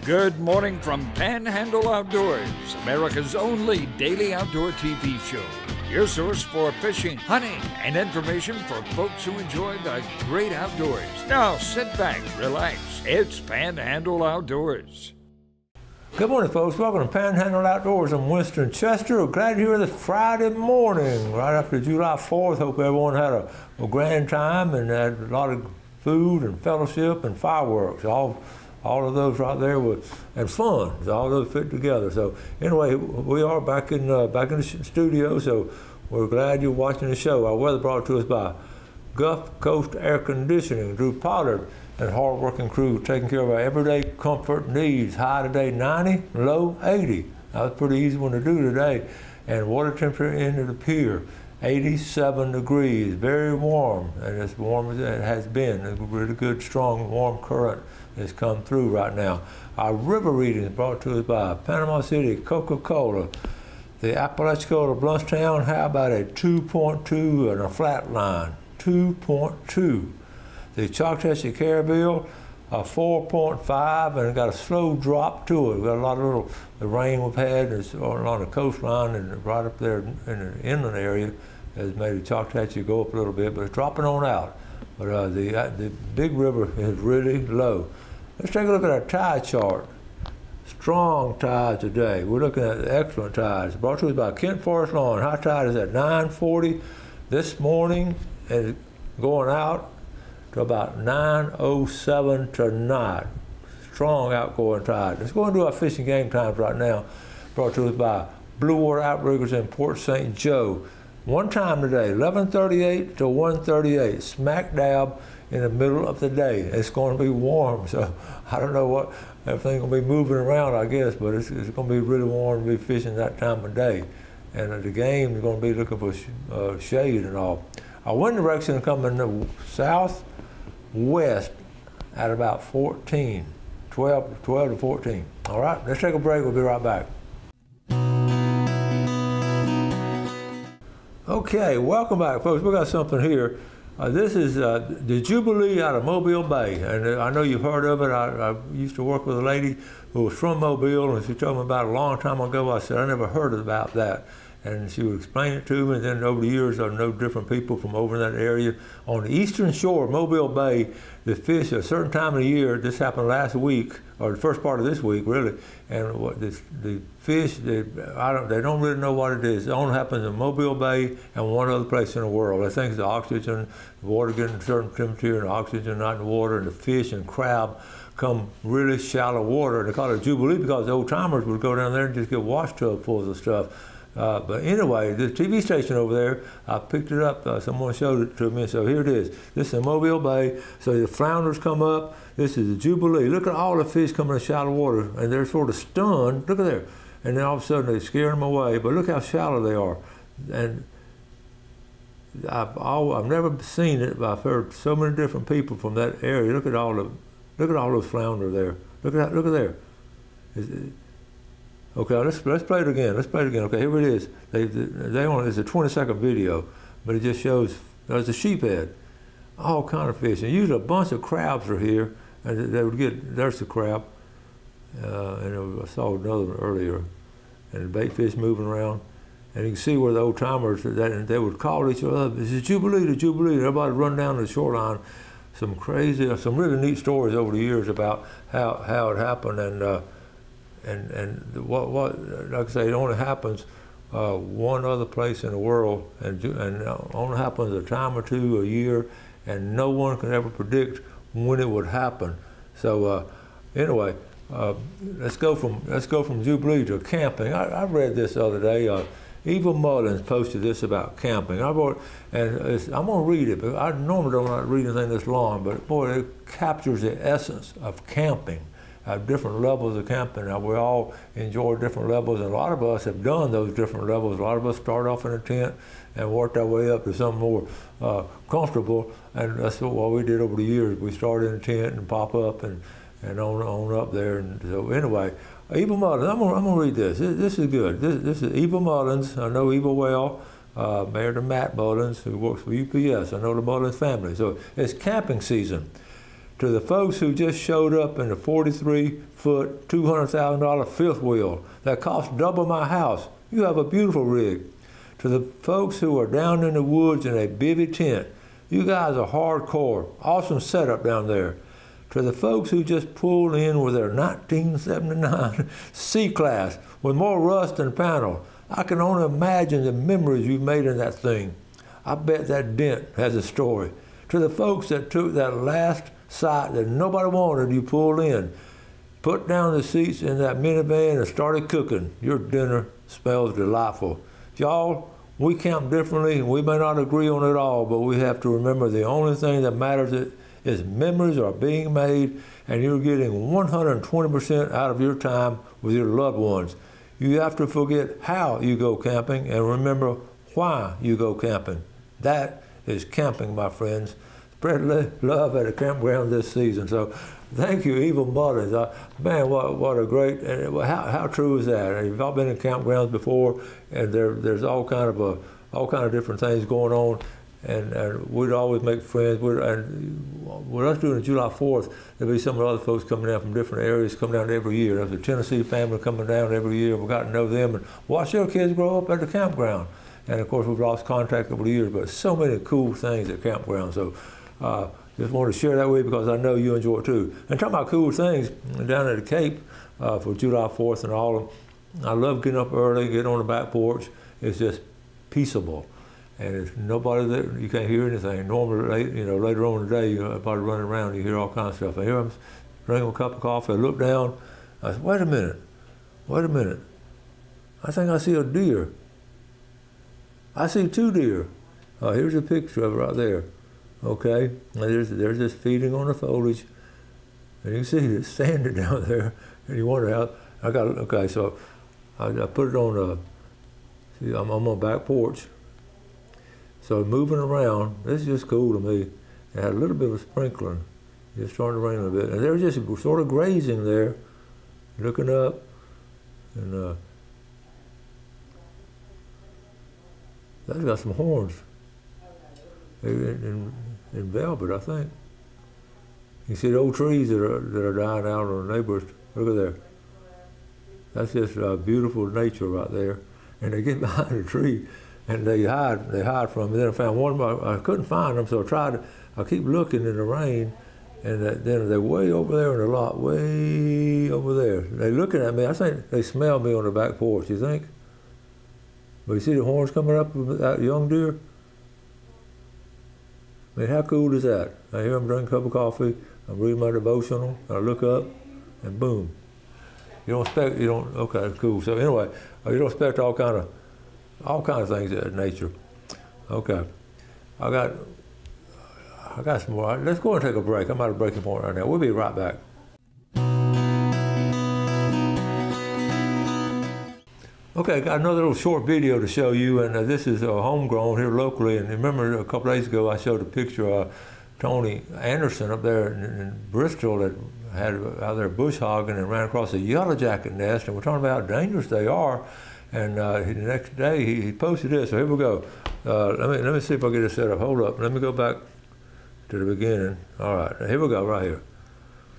Good morning from Panhandle Outdoors, America's only daily outdoor TV show. Your source for fishing, hunting, and information for folks who enjoy the great outdoors. Now sit back, relax. It's Panhandle Outdoors. Good morning, folks. Welcome to Panhandle Outdoors. I'm Winston Chester. We're glad you're here this Friday morning, right after July 4th. Hope everyone had a grand time and had a lot of food and fellowship and fireworks. All of those right there and fun. All those fit together. So anyway, we are back in the studio. So we're glad you're watching the show. Our weather brought to us by Gulf Coast Air Conditioning, Drew Pollard, and hard-working crew taking care of our everyday comfort needs. High today 90, low 80. That was a pretty easy one to do today. And water temperature into the pier, 87 degrees, very warm, and as warm as it has been. A really good, strong, warm current has come through right now. Our river reading is brought to us by Panama City Coca-Cola. The Apalachicola Bluntstown, how about a 2.2 and a flat line? 2.2. The Choctaw Caribbean, a 4.5, and it got a slow drop to it. We've got a lot of the rain we've had on the coastline and right up there in the inland area has made the Choctaw go up a little bit, but it's dropping on out. But the big river is really low. Let's take a look at our tide chart. Strong tide today. We're looking at excellent tides. Brought to us by Kent Forest Lawn. High tide is at 9:40 this morning and going out to about 9:07 tonight. Strong outgoing tide. Let's go into our fishing game times right now. Brought to us by Blue Water Outriggers in Port St. Joe. One time today, 11:38 to 1:38, smack dab in the middle of the day. It's going to be warm, so I don't know what, everything's going to be moving around, I guess, but it's going to be really warm to be fishing that time of day. And the game is going to be looking for shade and all. Our wind direction is coming southwest at about 12 to 14. All right, let's take a break. We'll be right back. Okay, welcome back, folks. We got something here. This is the Jubilee out of Mobile Bay, and I know you've heard of it. I used to work with a lady who was from Mobile, and she told me about it a long time ago. I said, I never heard about that. And she would explain it to me, and then over the years, I know different people from over in that area. On the eastern shore of Mobile Bay, the fish at a certain time of the year, this happened last week, or the first part of this week, really, and the fish, they don't really know what it is. It only happens in Mobile Bay and one other place in the world. I think it's the oxygen, the water getting a certain temperature, and the oxygen not in the water, and the fish and crab come really shallow water. And they call it Jubilee because the old timers would go down there and just get wash tub full of stuff. But anyway, the TV station over there, I picked it up. Someone showed it to me, so here it is. This is Mobile Bay. So the flounders come up. This is the Jubilee. Look at all the fish coming in shallow water, and they're sort of stunned. Look at there. And then all of a sudden they scare them away. But look how shallow they are. And I've never seen it, but I've heard so many different people from that area. Look at all those flounder there. Look at there. Okay, let's play it again. Okay, here it is. It's a 20-second video, but it just shows there's a sheephead, all kind of fish, and usually a bunch of crabs are here, and they would get. There's the crab, and I saw another one earlier, and the bait fish moving around, and you can see where the old timers they would call each other. This is Jubilee, the Jubilee. Everybody run down to the shoreline. Some really neat stories over the years about how it happened and what like I say, it only happens one other place in the world, and only happens a time or two a year, and no one can ever predict when it would happen. So anyway, let's go from Jubilee to camping. I read this the other day. Eva Mullins posted this about camping. I'm going to read it, but I normally don't like to read anything this long, but boy, it captures the essence of camping. Different levels of camping. Now, we all enjoy different levels, and a lot of us have done those different levels. A lot of us start off in a tent and worked our way up to something more comfortable, and that's what we did over the years. We started in a tent and pop up and on up there. And so anyway, Eva Mullins, I'm gonna read this. This is good. This is Eva Mullins. I know Eva well. Married to Matt Mullins, who works for UPS. I know the Mullins family. So it's camping season. To the folks who just showed up in a 43-foot, $200,000 fifth wheel that cost double my house, you have a beautiful rig. To the folks who are down in the woods in a bivvy tent, you guys are hardcore. Awesome setup down there. To the folks who just pulled in with their 1979 C-Class with more rust than panel, I can only imagine the memories you've made in that thing. I bet that dent has a story. To the folks that took that last sight that nobody wanted, you pulled in, put down the seats in that minivan and started cooking. Your dinner smells delightful. Y'all, we camp differently and we may not agree on it all, but we have to remember the only thing that matters is memories are being made and you're getting 120% out of your time with your loved ones. You have to forget how you go camping and remember why you go camping. That is camping, my friends. Spread love at a campground this season. So thank you, Evil Mullins. Man, what a great, and how true is that? You've all been in campgrounds before, and there's all kind of different things going on, and we'd always make friends. And with us doing the July 4th, there'd be some of the other folks coming down from different areas, coming down every year. There's a Tennessee family coming down every year. We got to know them and watch their kids grow up at the campground. And of course, we've lost contact over the years, but so many cool things at campground. So just wanted to share that with you because I know you enjoy it too. And talking about cool things, down at the Cape for July 4th and all, I love getting up early, getting on the back porch. It's just peaceable. And there's nobody there, you can't hear anything. Normally, later on in the day, everybody running around, you hear all kinds of stuff. And here I'm drinking a cup of coffee, I look down, I said, wait a minute. I think I see a deer. I see two deer. Here's a picture of it right there. Okay, and they're just feeding on the foliage. And you can see it's standing down there. And you wonder how, okay, so I put it on, see, I'm on my back porch. So moving around, this is just cool to me. It had a little bit of sprinkling. It's starting to rain a little bit. And they're just sort of grazing there, looking up. And that's got some horns in velvet, I think. You see the old trees that are dying out on the neighbors. Look at there. That's just beautiful nature right there. And they get behind a tree and they hide from me. Then I found one, I couldn't find them, so I keep looking in the rain, and then they're way over there in the lot, way over there. They're looking at me. I think they smell me on the back porch, you think? But you see the horns coming up with that young deer? I mean, how cool is that? I hear them drink a cup of coffee, I'm reading my devotional, I look up, and boom. Okay, cool. So anyway, you don't expect all kind of things in nature. Okay, I got some more. Let's go and take a break. I'm at a breaking point right now. We'll be right back. Okay, got another little short video to show you, and this is homegrown here locally. And remember, a couple days ago, I showed a picture of Tony Anderson up there in Bristol that had out there bush hogging and ran across a yellow jacket nest, and we're talking about how dangerous they are. And the next day, he posted this. So here we go. Let me see if I get it set up. Hold up. Let me go back to the beginning. All right, here we go, right here.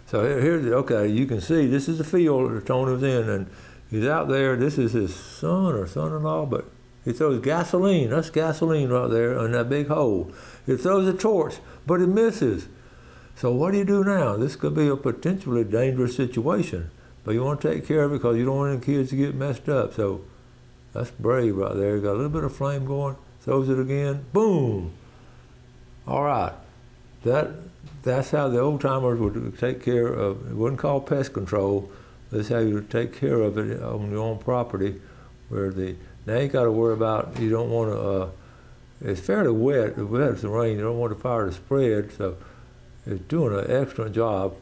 So okay, you can see this is the field that Tony was in, and he's out there. This is his son or son-in-law, but he throws gasoline. That's gasoline right there in that big hole. He throws a torch, but it misses. So what do you do now? This could be a potentially dangerous situation, but you want to take care of it because you don't want any kids to get messed up. So that's brave right there. Got a little bit of flame going, throws it again, boom. All right, that's how the old timers would take care of. It wasn't called pest control. That's how you take care of it on your own property, where now you got to worry about, you don't want to, it's fairly wet, it's the rain, you don't want the fire to spread, so it's doing an excellent job.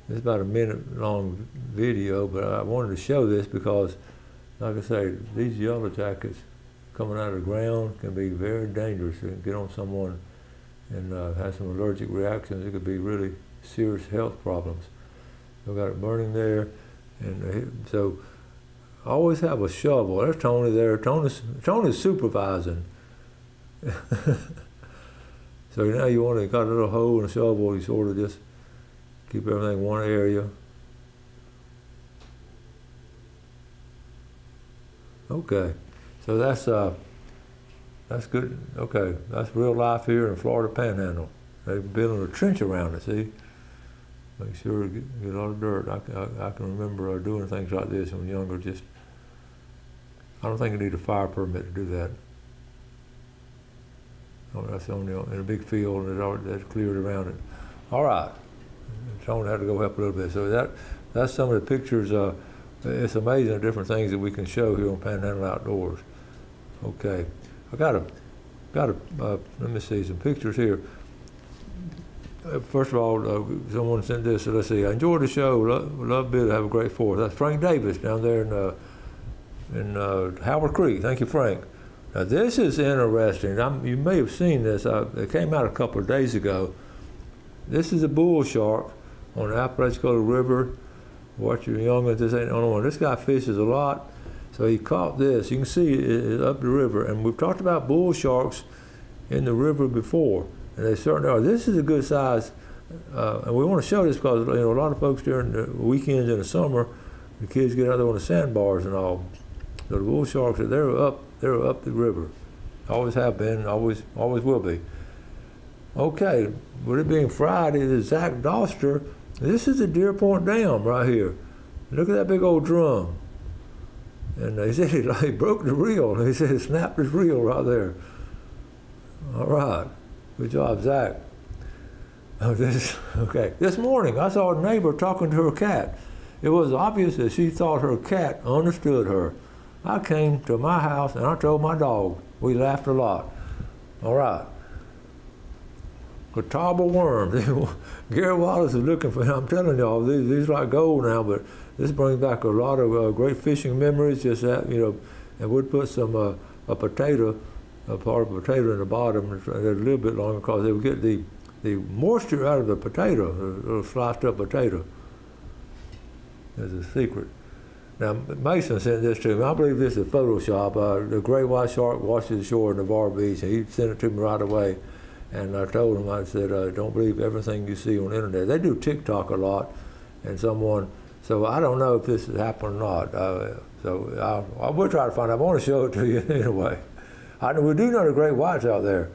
It's about a minute-long video, but I wanted to show this because, like I say, these yellow jackets coming out of the ground can be very dangerous. They can get on someone and have some allergic reactions. It could be really serious health problems. We got it burning there, and so always have a shovel. There's Tony there. Tony's supervising. So now you want to got a little hole and a shovel, you sort of just keep everything in one area. Okay, so that's good. Okay, that's real life here in the Florida Panhandle. They're building a trench around it, see? Make sure to get a lot of dirt. I can remember doing things like this when younger. Just, I don't think you need a fire permit to do that. Oh, that's only in a big field and that's cleared around it. All right, Tony had to go help a little bit. So that's some of the pictures. It's amazing the different things that we can show here on Panhandle Outdoors. Okay, I got let me see some pictures here. First of all, someone sent this, so let's see. I enjoyed the show, love Bill, have a great 4th. That's Frank Davis down there in Howard Creek. Thank you, Frank. Now this is interesting. You may have seen this. It came out a couple of days ago. This is a bull shark on the Apalachicola River. Watch your youngins, this ain't the only one. This guy fishes a lot, so he caught this. You can see it up the river, and we've talked about bull sharks in the river before, and they certainly are. This is a good size, and we want to show this because a lot of folks during the weekends in the summer, the kids get out there on the sandbars and all. So the bull sharks they're up the river, always have been, always will be. Okay, with it being Friday, the Zach Doster. This is the Deer Point Dam right here. Look at that big old drum. And he said he broke the reel. He said he snapped his reel right there. All right, good job, Zach. Okay, this morning I saw a neighbor talking to her cat. It was obvious that she thought her cat understood her. I came to my house and I told my dog. We laughed a lot. All right. Catawba worms. Gary Wallace is looking for him. I'm telling y'all, these are like gold now, but this brings back a lot of great fishing memories. Just that, and we'd put some a potato, a part of a potato in the bottom, a little bit longer because they would get the moisture out of the potato, a little sliced up potato. There's a secret. Now, Mason sent this to me. I believe this is Photoshop. The gray white shark washes ashore in Navarre Beach, and he sent it to me right away. And I told him, I said, don't believe everything you see on the internet. They do TikTok a lot, and so I don't know if this has happened or not. So I will try to find out. I want to show it to you anyway. We do know the great whites out there.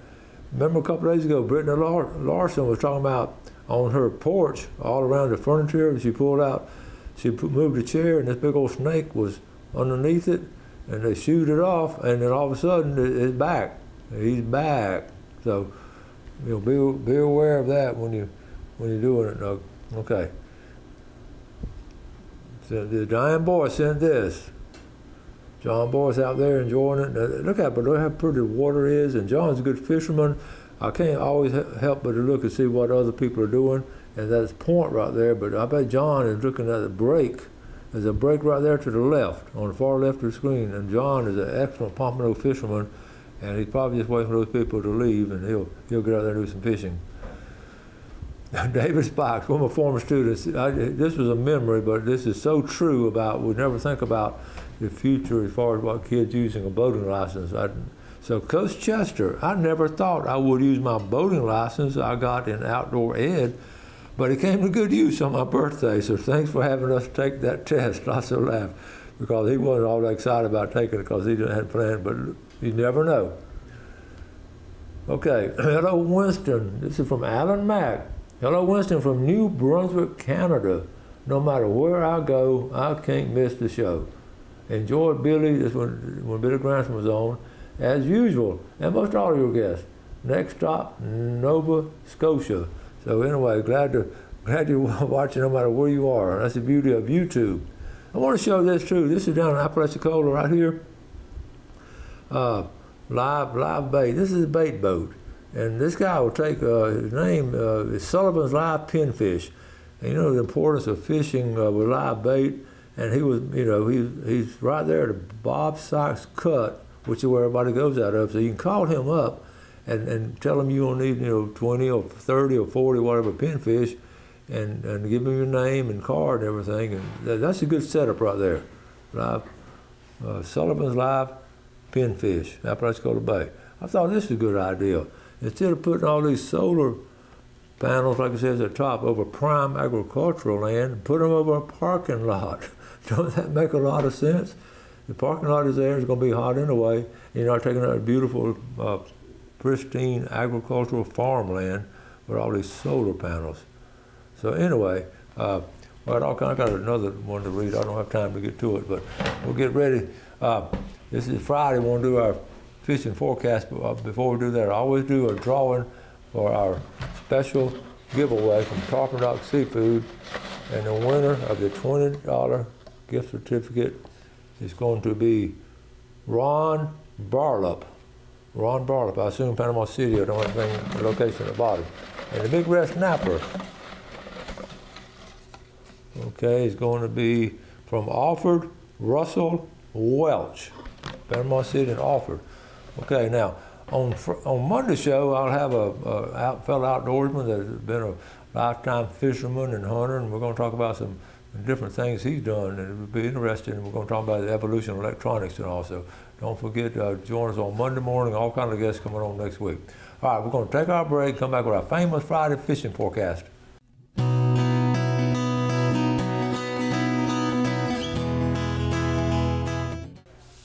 Remember a couple of days ago, Brittany Larson was talking about on her porch, all around the furniture, she pulled out, she moved a chair, and this big old snake was underneath it, and they shoot it off, and then all of a sudden, it's back. He's back. So, be aware of that when you're doing it. Okay. So the Diane Boy sent this. John Boy's out there enjoying it. Look how pretty the water is, and John's a good fisherman. I can't always help but to look and see what other people are doing, and that's point right there. But I bet John is looking at the break. There's a break right there to the left, on the far left of the screen, and John is an excellent pompano fisherman. And he's probably just waiting for those people to leave, and he'll get out there and do some fishing. David Spikes, one of my former students, this was a memory, but this is so true about, we never think about the future as far as what kids using a boating license. So Coach Chester, I never thought I would use my boating license I got in outdoor ed, but it came to good use on my birthday, so thanks for having us take that test. I so laughed, because he wasn't all that excited about taking it because he didn't have planned, but you never know. Okay, hello Winston. This is from Alan Mack. Hello Winston from New Brunswick, Canada. No matter where I go, I can't miss the show. Enjoyed Billy, this when Billy Granson was on, as usual, and most all of your guests. Next stop, Nova Scotia. So anyway, glad you're watching no matter where you are. That's the beauty of YouTube. I want to show this too. This is down in Apalachicola right here. Live bait. This is a bait boat, and this guy will take his name is Sullivan's Live Pinfish. And the importance of fishing with live bait, and he was he's right there at the Bob Sykes Cut, which is where everybody goes out of. So you can call him up and tell him you will need 20 or 30 or 40 whatever pinfish, and give him your name and card and everything, and that's a good setup right there. Live Sullivan's Live Pinfish, Apalachicola Bay. I thought this was a good idea. instead of putting all these solar panels, like it says at the top, over prime agricultural land, put them over a parking lot. Don't that make a lot of sense? The parking lot is there, it's going to be hot anyway. You're not taking out beautiful, pristine agricultural farmland with all these solar panels. So anyway, well, I got another one to read. I don't have time to get to it, but we'll get ready. This is Friday. We'll do our fishing forecast. But before we do that, I always do a drawing for our special giveaway from Tarpon Rock Seafood. And the winner of the $20 gift certificate is going to be Ron Barlop. Ron Barlop, I assume Panama City. I don't have anything, the location at the bottom. And the big red snapper, okay, is going to be from Alfred Russell Welch, Panama City and Alfred. Okay, now on Monday's show, I'll have a fellow outdoorsman that's been a lifetime fisherman and hunter, and we're going to talk about some different things he's done, and it would be interesting. And we're going to talk about the evolution of electronics and also. Don't forget to join us on Monday morning. All kinds of guests coming on next week. All right, we're going to take our break, come back with our famous Friday fishing forecast.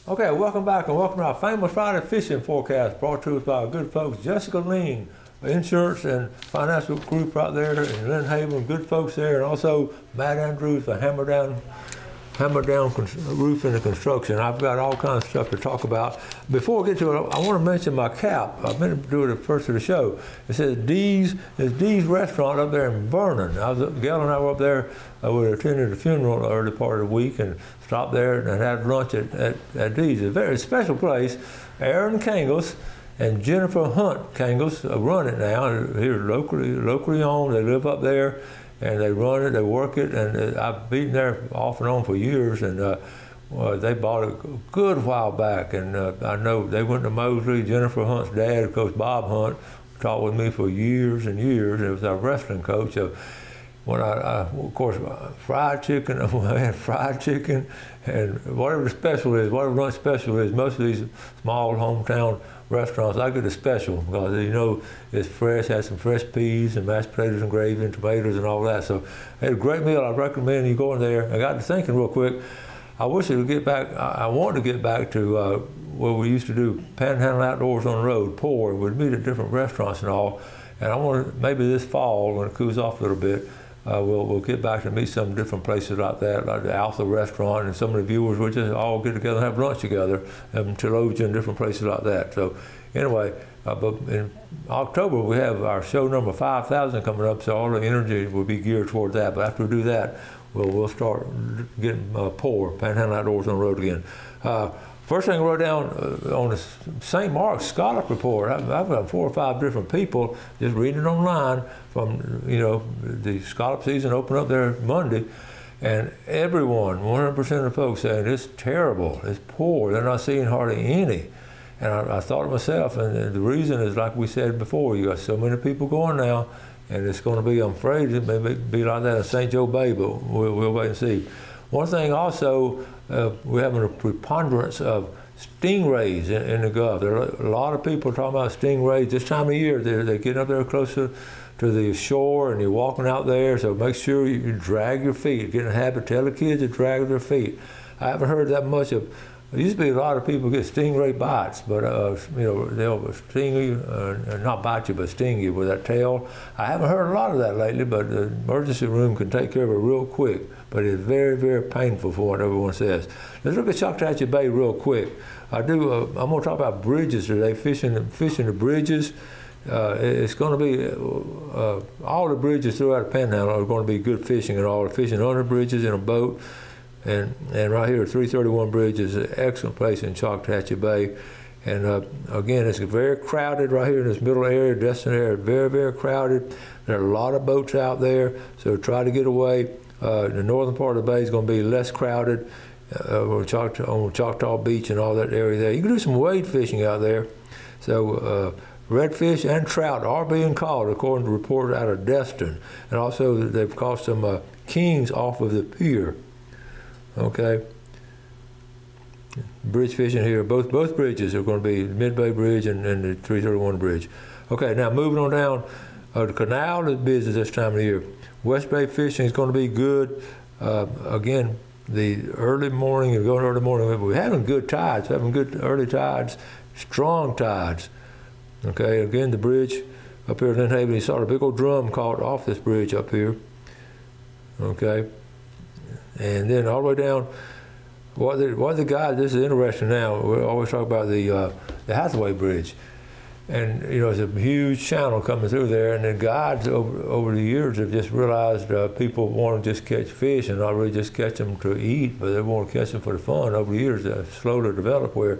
Okay, welcome back and welcome to our famous Friday fishing forecast brought to us by our good folks, Jessica Lean, insurance and financial group right there in Lynn Haven, good folks there, and also Matt Andrews for Hammer Down Roofing and Construction. I've got all kinds of stuff to talk about. Before we get to it, I want to mention my cap. I meant to do it at the first of the show. It says Dee's Restaurant up there in Vernon. Gail and I were up there. We attended a funeral the early part of the week and stopped there and had lunch at Dee's. It's a very special place. Aaron Kangles and Jennifer Hunt Kangles run it now. Here locally owned. They live up there. And they run it, they work it, and I've been there off and on for years, and they bought it a good while back, and I know they went to Mosley. Jennifer Hunt's dad, Coach Bob Hunt, taught with me for years and years. It was our wrestling coach. When of course, fried chicken, I had fried chicken, and whatever the special is, whatever lunch special is, most of these small hometown restaurants, I get a special because you know it's fresh, has some fresh peas and mashed potatoes and gravy and tomatoes and all that. So it's a great meal. I recommend you go in there. I got to thinking real quick. I wish I would get back. I want to get back to where we used to do Panhandle Outdoors on the road, pour. We'd meet at different restaurants and all. And I want to, maybe this fall when it cools off a little bit, we'll get back to meet some different places like that, like the Alpha Restaurant, and some of the viewers will just all get together and have lunch together, and Telogia and different places like that. So anyway, but in October we have our show number 5,000 coming up, so all the energy will be geared toward that. But after we do that, we'll start getting pour, Panhandle Outdoors on the road again. First thing I wrote down on the St. Mark's Scallop Report, I've got 4 or 5 different people just reading online from, you know, the scallop season opened up there Monday, and everyone, 100% of the folks saying it's terrible, it's poor, they're not seeing hardly any. And I thought to myself, and the reason is like we said before, you got so many people going now, and it's going to be, I'm afraid it may be like that in St. Joe Bay, but we'll wait and see. One thing also, we're having a preponderance of stingrays in the Gulf. There are a lot of people talking about stingrays this time of year. They're getting up there closer to the shore, and you're walking out there, so make sure you drag your feet. Get in the habit, tell the kids to drag their feet. I haven't heard that much of. There used to be a lot of people get stingray bites, but you know, they'll sting you, not bite you, but sting you with that tail. I haven't heard a lot of that lately, but the emergency room can take care of it real quick. But it's very, very painful for what everyone says. Let's look at Choctawhatchee Bay real quick. I'm going to talk about bridges today, fishing the bridges. It's going to be, all the bridges throughout the Panhandle are going to be good fishing, and all the fishing under bridges in a boat. And right here, 331 Bridge is an excellent place in Choctawhatchee Bay. And again, it's very crowded right here in this middle area, Destin area, very, very crowded. There are a lot of boats out there, so try to get away. The northern part of the bay is going to be less crowded on Choctaw Beach and all that area there. You can do some wade fishing out there. So redfish and trout are being caught, according to reports out of Destin. And also, they've caught some kings off of the pier. Okay. Bridge fishing here. Both bridges are going to be the Mid-Bay Bridge and the 331 Bridge. Okay, now moving on down, the canal is busy this time of the year. West Bay fishing is going to be good. Again, the early morning, you're going early morning, we're having good tides, having good early tides, strong tides. Okay, again, the bridge up here in Lynn Haven, you saw a big old drum caught off this bridge up here. Okay, and then all the way down, what the guys, this is interesting now, we always talk about the Hathaway Bridge. And, you know, it's a huge channel coming through there, and the guides over the years have just realized people want to just catch fish and not really just catch them to eat, but they want to catch them for the fun. Over the years, they've slowly developed where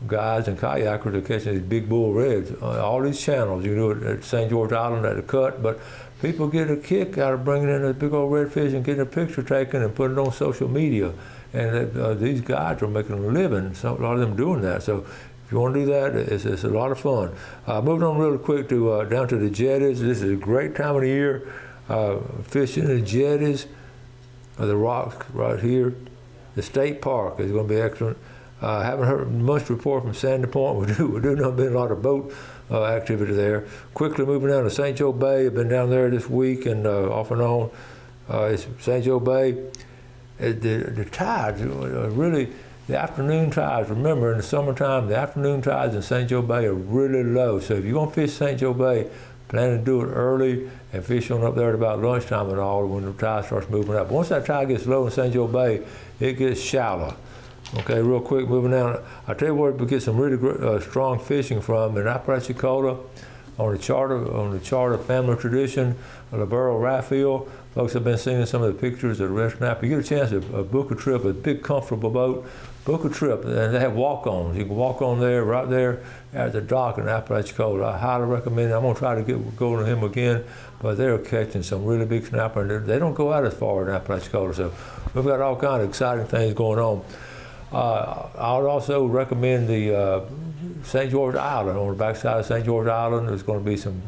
guides and kayakers are catching these big bull reds. All these channels, you do it at St. George Island at the cut, but people get a kick out of bringing in a big old redfish and getting a picture taken and putting it on social media. And these guides are making a living, a lot of them doing that. So if you want to do that, it's a lot of fun. Moving on really quick to down to the jetties. This is a great time of the year. Fishing the jetties, the rocks right here. The state park is going to be excellent. Haven't heard much report from Sandy Point. We do know been a lot of boat activity there. Quickly moving down to St. Joe Bay. I've been down there this week and off and on. It's St. Joe Bay. The tides are really. The afternoon tides, remember in the summertime, the afternoon tides in St. Joe Bay are really low. So if you're going to fish St. Joe Bay, plan to do it early and fish on up there at about lunchtime and all when the tide starts moving up. Once that tide gets low in St. Joe Bay, it gets shallow. Okay, real quick, moving down. I'll tell you where we get some really strong fishing from in Apalachicola on the charter family tradition, the Burrow Raphael. Folks have been seeing some of the pictures of the restaurant. If you get a chance to book a trip, a big comfortable boat, book a trip, and they have walk-ons. You can walk on there, right there at the dock in Apalachicola. I highly recommend it. I'm going to try to go to him again, but they're catching some really big snapper, and they don't go out as far in Apalachicola. So we've got all kinds of exciting things going on. I would also recommend the St. George Island. On the backside of St. George Island, there's going to be some,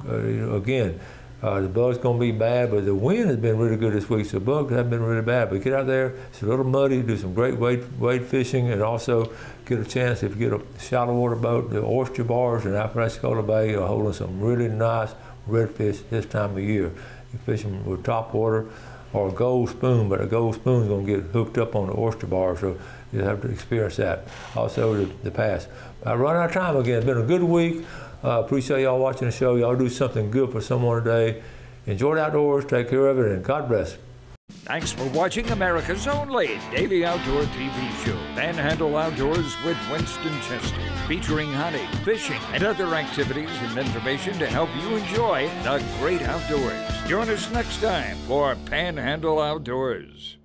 again, the bug's going to be bad, but the wind has been really good this week, so the bugs haven't been really bad. But get out there, it's a little muddy, do some great wade fishing, and also get a chance, if you get a shallow water boat, the oyster bars in Apalachicola Bay are holding some really nice redfish this time of year. You're fishing with top water or a gold spoon, but a gold spoon is going to get hooked up on the oyster bar, so you'll have to experience that. Also, the pass. I run out of time again. It's been a good week. Appreciate y'all watching the show. Y'all do something good for someone today. Enjoy the outdoors, take care of it, and God bless. Thanks for watching America's only daily outdoor TV show, Panhandle Outdoors with Winston Chester, featuring hunting, fishing, and other activities and information to help you enjoy the great outdoors. Join us next time for Panhandle Outdoors.